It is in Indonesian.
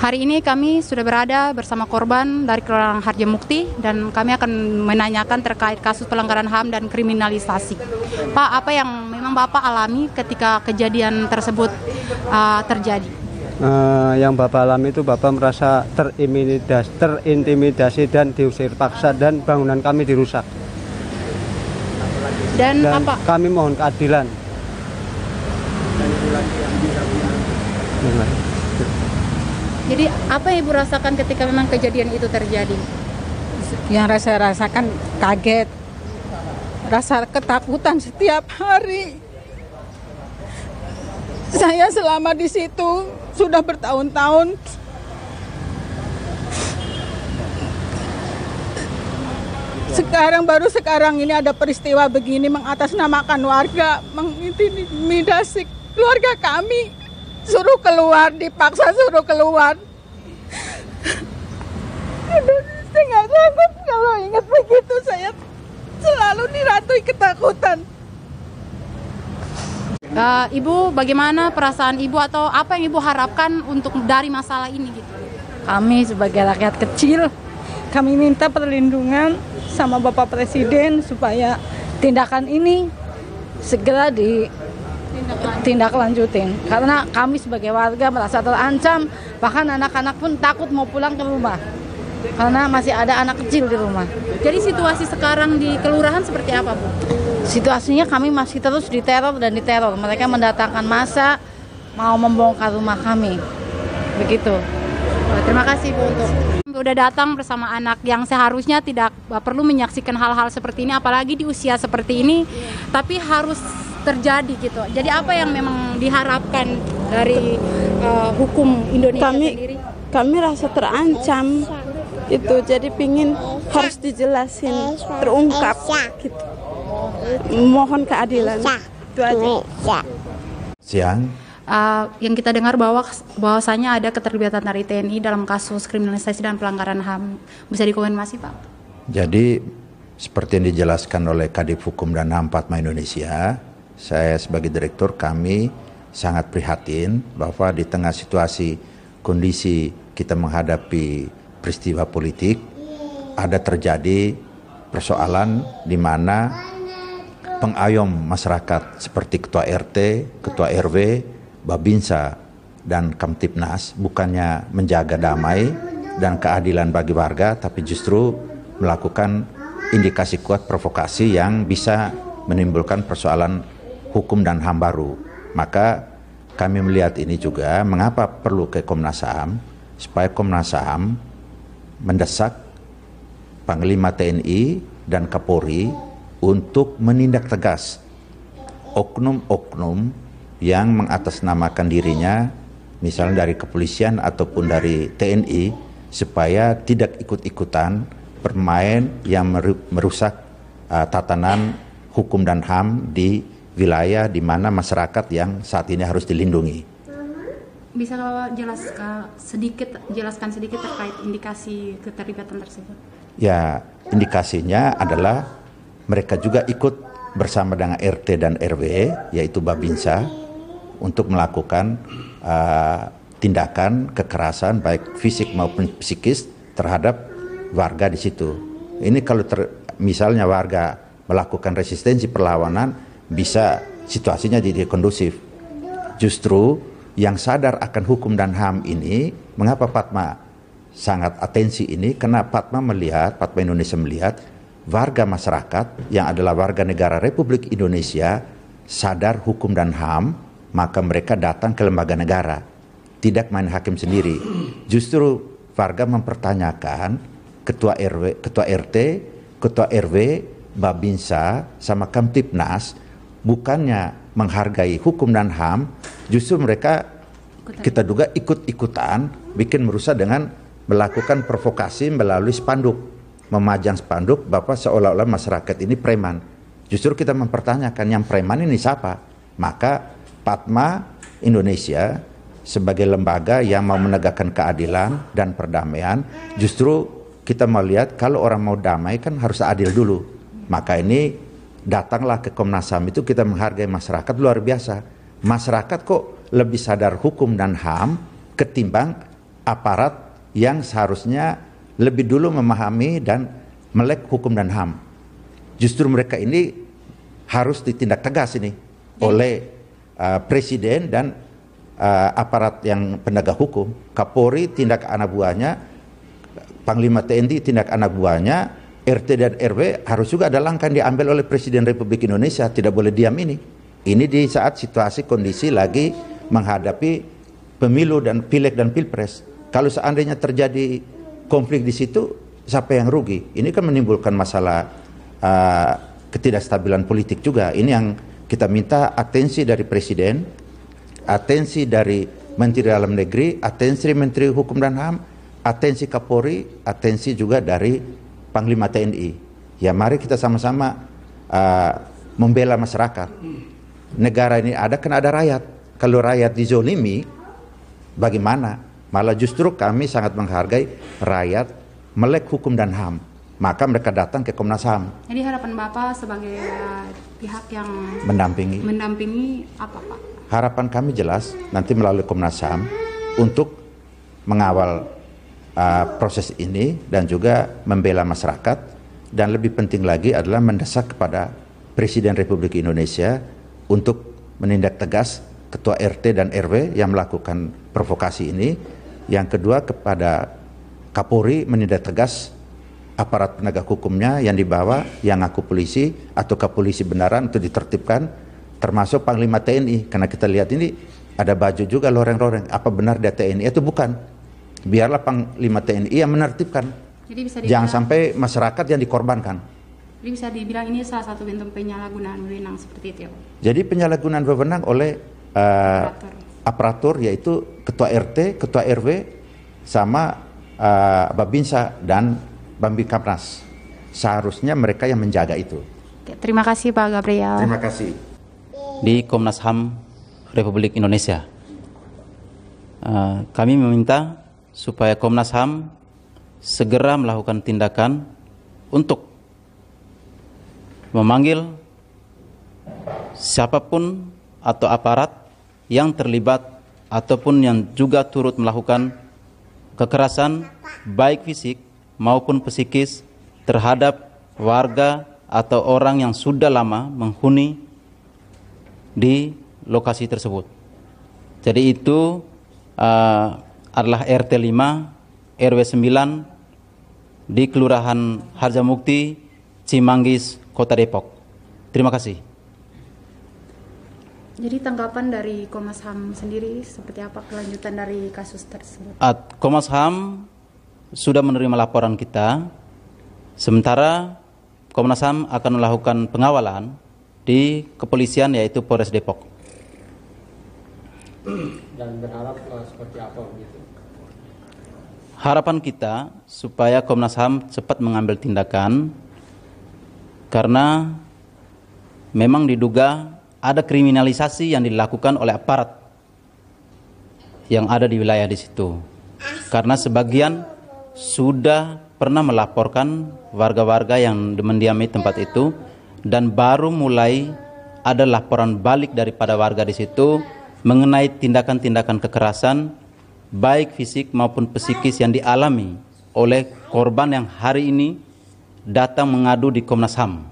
Hari ini kami sudah berada bersama korban dari Kelurahan Harjamukti dan kami akan menanyakan terkait kasus pelanggaran HAM dan kriminalisasi. Pak, apa yang memang Bapak alami ketika kejadian tersebut terjadi? Yang Bapak alami itu Bapak merasa terintimidasi dan diusir paksa dan bangunan kami dirusak. Dan apa? Kami mohon keadilan. Jadi apa yang Ibu rasakan ketika memang kejadian itu terjadi? Yang saya rasakan kaget, rasa ketakutan setiap hari. Saya selama di situ sudah bertahun-tahun. Baru sekarang ini ada peristiwa begini mengatasnamakan warga, mengintimidasi keluarga kami. Suruh keluar, dipaksa suruh keluar. Aduh, saya nggak sanggup kalau ingat begitu. Saya selalu dirantui ketakutan. Ibu, bagaimana perasaan Ibu atau apa yang Ibu harapkan untuk dari masalah ini gitu? Kami sebagai rakyat kecil, kami minta perlindungan sama Bapak Presiden supaya tindakan ini segera ditindaklanjutin. Karena kami sebagai warga merasa terancam, bahkan anak-anak pun takut mau pulang ke rumah. Karena masih ada anak kecil di rumah. Jadi situasi sekarang di kelurahan seperti apa, Bu? Situasinya kami masih terus diteror dan diteror. Mereka mendatangkan massa mau membongkar rumah kami. Begitu. Terima kasih, Bu, untuk udah datang bersama anak yang seharusnya tidak perlu menyaksikan hal-hal seperti ini, apalagi di usia seperti ini, tapi harus terjadi gitu. Jadi apa yang memang diharapkan dari hukum Indonesia sendiri? Kami rasa terancam itu, jadi pingin harus dijelasin, terungkap gitu. Mohon keadilan. Itu aja. Siang. Yang kita dengar bahwasanya ada keterlibatan dari TNI dalam kasus kriminalisasi dan pelanggaran HAM. Bisa dikonfirmasi, Pak? Jadi seperti yang dijelaskan oleh Kadif Hukum dan HAM Fatma Indonesia, saya sebagai direktur kami sangat prihatin bahwa di tengah situasi kondisi kita menghadapi peristiwa politik, ada terjadi persoalan di mana pengayom masyarakat seperti Ketua RT, Ketua RW, Babinsa, dan Kamtipnas bukannya menjaga damai dan keadilan bagi warga, tapi justru melakukan indikasi kuat provokasi yang bisa menimbulkan persoalan hukum dan HAM baru. Maka kami melihat ini juga mengapa perlu ke Komnas HAM, supaya Komnas HAM mendesak Panglima TNI dan Kapolri untuk menindak tegas oknum-oknum yang mengatasnamakan dirinya, misalnya dari kepolisian ataupun dari TNI, supaya tidak ikut-ikutan bermain yang merusak tatanan hukum dan HAM di wilayah di mana masyarakat yang saat ini harus dilindungi. Bisa jelaskan sedikit terkait indikasi keterlibatan tersebut? Ya, indikasinya adalah mereka juga ikut bersama dengan RT dan RW, yaitu Babinsa, untuk melakukan tindakan kekerasan baik fisik maupun psikis terhadap warga di situ. Ini kalau misalnya warga melakukan resistensi perlawanan, bisa situasinya jadi kondusif. Justru yang sadar akan hukum dan HAM ini, mengapa Fatma sangat atensi ini? Karena Fatma Indonesia melihat warga masyarakat yang adalah warga negara Republik Indonesia sadar hukum dan HAM, maka mereka datang ke lembaga negara, tidak main hakim sendiri. Justru warga mempertanyakan ketua RW, ketua RT, ketua RW, Babinsa, sama Kamtipnas, bukannya menghargai hukum dan HAM, justru mereka kita duga ikut-ikutan bikin merusak dengan melakukan provokasi melalui spanduk, memajang spanduk bahwa seolah-olah masyarakat ini preman. Justru kita mempertanyakan yang preman ini siapa? Maka Fatma Indonesia sebagai lembaga yang mau menegakkan keadilan dan perdamaian, justru kita melihat kalau orang mau damai kan harus adil dulu. Maka ini datanglah ke Komnas HAM, itu kita menghargai masyarakat luar biasa. Masyarakat kok lebih sadar hukum dan HAM ketimbang aparat yang seharusnya lebih dulu memahami dan melek hukum dan HAM. Justru mereka ini harus ditindak tegas ini oleh presiden dan aparat yang penegak hukum. Kapolri tindak anak buahnya, Panglima TNI tindak anak buahnya, RT dan RW harus juga ada langkah yang diambil oleh Presiden Republik Indonesia. Tidak boleh diam ini. Ini di saat situasi kondisi lagi menghadapi pemilu dan pileg dan pilpres. Kalau seandainya terjadi konflik di situ, siapa yang rugi? Ini kan menimbulkan masalah ketidakstabilan politik juga. Ini yang kita minta atensi dari Presiden, atensi dari Menteri Dalam Negeri, atensi Menteri Hukum dan HAM, atensi Kapolri, atensi juga dari Panglima TNI. Ya mari kita sama-sama membela masyarakat. Negara ini ada kan ada rakyat. Kalau rakyat dizolimi, bagaimana? Malah justru kami sangat menghargai rakyat melek hukum dan HAM. Maka mereka datang ke Komnas HAM. Jadi harapan Bapak sebagai pihak yang mendampingi apa Pak? Harapan kami jelas nanti melalui Komnas HAM untuk mengawal proses ini dan juga membela masyarakat, dan lebih penting lagi adalah mendesak kepada Presiden Republik Indonesia untuk menindak tegas Ketua RT dan RW yang melakukan provokasi ini. Yang kedua kepada Kapolri menindak tegas aparat penegak hukumnya yang dibawa, yang ngaku polisi atau kepolisi benaran untuk ditertibkan, termasuk Panglima TNI. Karena kita lihat ini ada baju juga loreng-loreng. Apa benar dia TNI? Itu bukan. Biarlah Panglima TNI yang menertibkan. Jadi bisa jangan sampai masyarakat yang dikorbankan. Jadi bisa dibilang ini salah satu bentuk penyalahgunaan wewenang seperti itu ya Pak? Jadi penyalahgunaan wewenang oleh aparatur yaitu Ketua RT, Ketua RW, sama Babinsa dan Bambikapnas. Seharusnya mereka yang menjaga itu. Oke, terima kasih Pak Gabriel. Terima kasih. Di Komnas HAM Republik Indonesia, kami meminta supaya Komnas HAM segera melakukan tindakan untuk memanggil siapapun atau aparat yang terlibat ataupun yang juga turut melakukan kekerasan baik fisik maupun psikis terhadap warga atau orang yang sudah lama menghuni di lokasi tersebut. Jadi itu adalah RT 5 RW 9 di Kelurahan Harjamukti, Cimanggis, Kota Depok. Terima kasih. Jadi tanggapan dari Komnas HAM sendiri seperti apa kelanjutan dari kasus tersebut? Komnas HAM sudah menerima laporan kita, sementara Komnas HAM akan melakukan pengawalan di kepolisian yaitu Polres Depok. Dan berharap seperti apa begitu? Harapan kita supaya Komnas HAM cepat mengambil tindakan, karena memang diduga ada kriminalisasi yang dilakukan oleh aparat yang ada di wilayah di situ. Karena sebagian sudah pernah melaporkan warga-warga yang mendiami tempat itu, dan baru mulai ada laporan balik daripada warga di situ mengenai tindakan-tindakan kekerasan baik fisik maupun psikis yang dialami oleh korban yang hari ini datang mengadu di Komnas HAM.